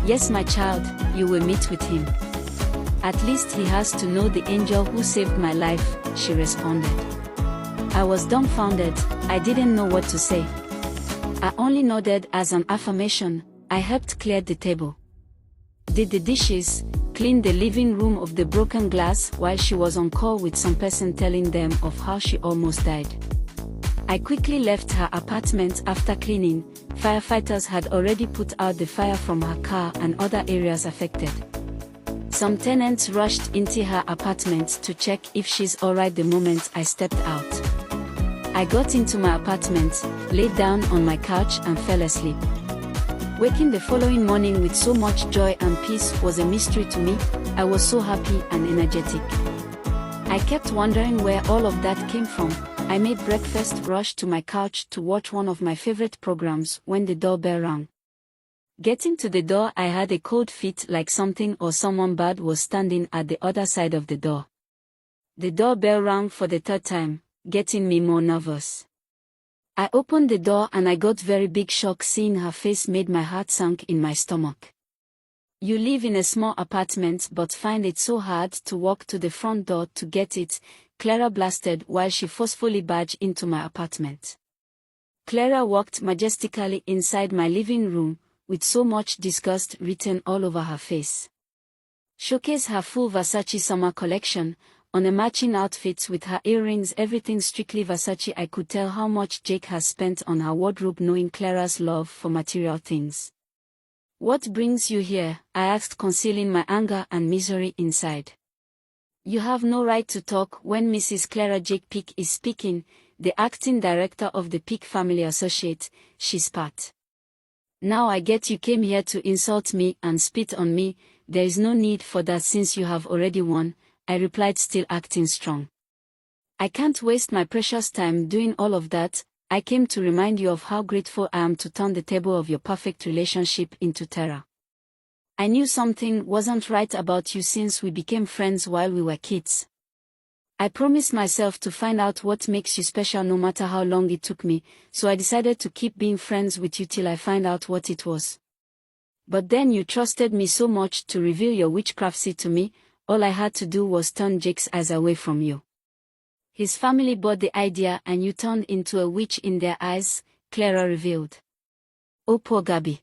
Yes, my child, you will meet with him. At least he has to know the angel who saved my life, she responded. I was dumbfounded, I didn't know what to say. I only nodded as an affirmation. I helped clear the table, did the dishes, cleaned the living room of the broken glass while she was on call with some person telling them of how she almost died. I quickly left her apartment after cleaning. Firefighters had already put out the fire from her car and other areas affected. Some tenants rushed into her apartment to check if she's alright the moment I stepped out. I got into my apartment, laid down on my couch and fell asleep. Waking the following morning with so much joy and peace was a mystery to me. I was so happy and energetic. I kept wondering where all of that came from. I made breakfast, rushed to my couch to watch one of my favorite programs when the doorbell rang. Getting to the door, I had a cold feet like something or someone bad was standing at the other side of the door. The doorbell rang for the third time, getting me more nervous. I opened the door and I got very big shock. Seeing her face made my heart sink in my stomach. You live in a small apartment but find it so hard to walk to the front door to get it, Clara blasted while she forcefully barged into my apartment. Clara walked majestically inside my living room, with so much disgust written all over her face. Showcased her full Versace summer collection, on a matching outfits with her earrings, everything strictly Versace. I could tell how much Jake has spent on her wardrobe, knowing Clara's love for material things. What brings you here? I asked, concealing my anger and misery inside. You have no right to talk when Mrs. Clara Jake Peak is speaking, the acting director of the Peak Family Associate, she spat. Now I get you came here to insult me and spit on me. There is no need for that since you have already won, I replied, still acting strong. I can't waste my precious time doing all of that. I came to remind you of how grateful I am to turn the table of your perfect relationship into terror. I knew something wasn't right about you since we became friends while we were kids. I promised myself to find out what makes you special no matter how long it took me, so I decided to keep being friends with you till I find out what it was. But then you trusted me so much to reveal your witchcraft to me. All I had to do was turn Jake's eyes away from you. His family bought the idea and you turned into a witch in their eyes, Clara revealed. Oh, poor Gabby.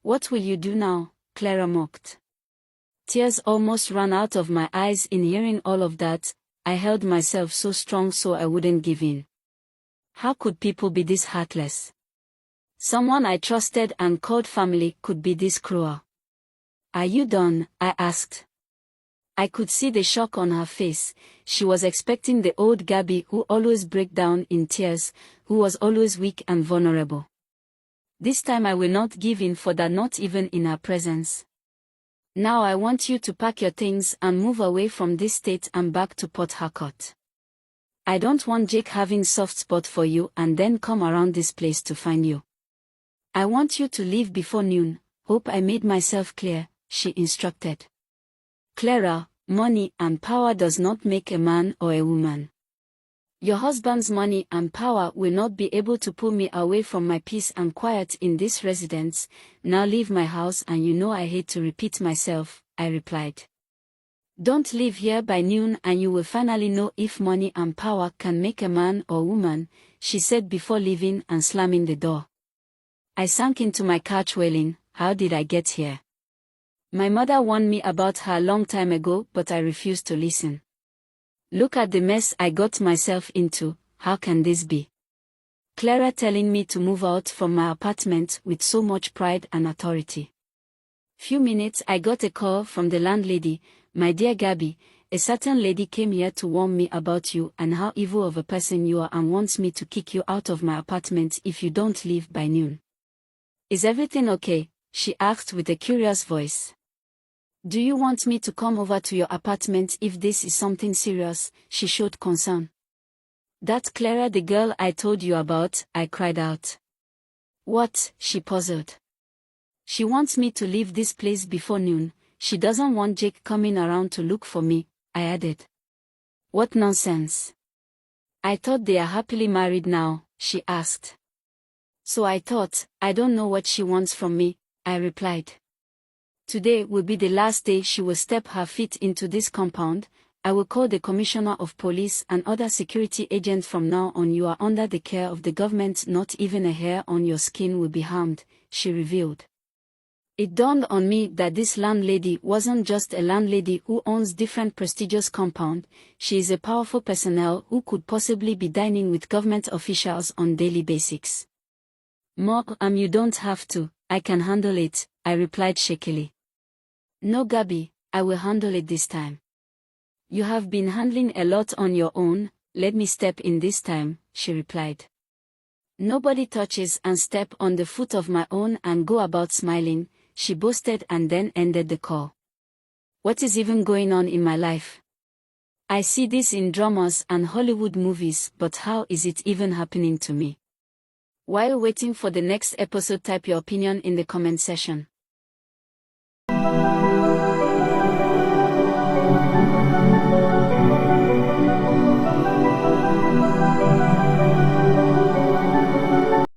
What will you do now? Clara mocked. Tears almost ran out of my eyes in hearing all of that. I held myself so strong so I wouldn't give in. How could people be this heartless? Someone I trusted and called family could be this cruel. Are you done? I asked. I could see the shock on her face. She was expecting the old Gabby who always break down in tears, who was always weak and vulnerable. This time I will not give in for that, not even in her presence. Now I want you to pack your things and move away from this state and back to Port Harcourt. I don't want Jake having soft spot for you and then come around this place to find you. I want you to leave before noon. Hope I made myself clear, she instructed. Clara, money and power does not make a man or a woman. Your husband's money and power will not be able to pull me away from my peace and quiet in this residence. Now leave my house, and you know I hate to repeat myself, I replied. Don't leave here by noon and you will finally know if money and power can make a man or woman, she said before leaving and slamming the door. I sank into my couch wailing, how did I get here? My mother warned me about her a long time ago, but I refused to listen. Look at the mess I got myself into, how can this be? Clara telling me to move out from my apartment with so much pride and authority. Few minutes I got a call from the landlady, my dear Gabby, a certain lady came here to warn me about you and how evil of a person you are and wants me to kick you out of my apartment if you don't leave by noon. Is everything okay? She asked with a curious voice. Do you want me to come over to your apartment if this is something serious? She showed concern. That Clara, the girl I told you about, I cried out. What? She puzzled. She wants me to leave this place before noon. She doesn't want Jake coming around to look for me, I added. What nonsense. I thought they are happily married now, she asked. So I thought, I don't know what she wants from me, I replied. Today will be the last day she will step her feet into this compound. I will call the commissioner of police and other security agents. From now on you are under the care of the government. Not even a hair on your skin will be harmed, she revealed. It dawned on me that this landlady wasn't just a landlady who owns different prestigious compound, she is a powerful personnel who could possibly be dining with government officials on daily basis. You don't have to, I can handle it, I replied shakily. No Gabby, I will handle it this time. You have been handling a lot on your own, let me step in this time, she replied. Nobody touches and step on the foot of my own and go about smiling, she boasted and then ended the call. What is even going on in my life? I see this in dramas and Hollywood movies, but how is it even happening to me? While waiting for the next episode, type your opinion in the comment section.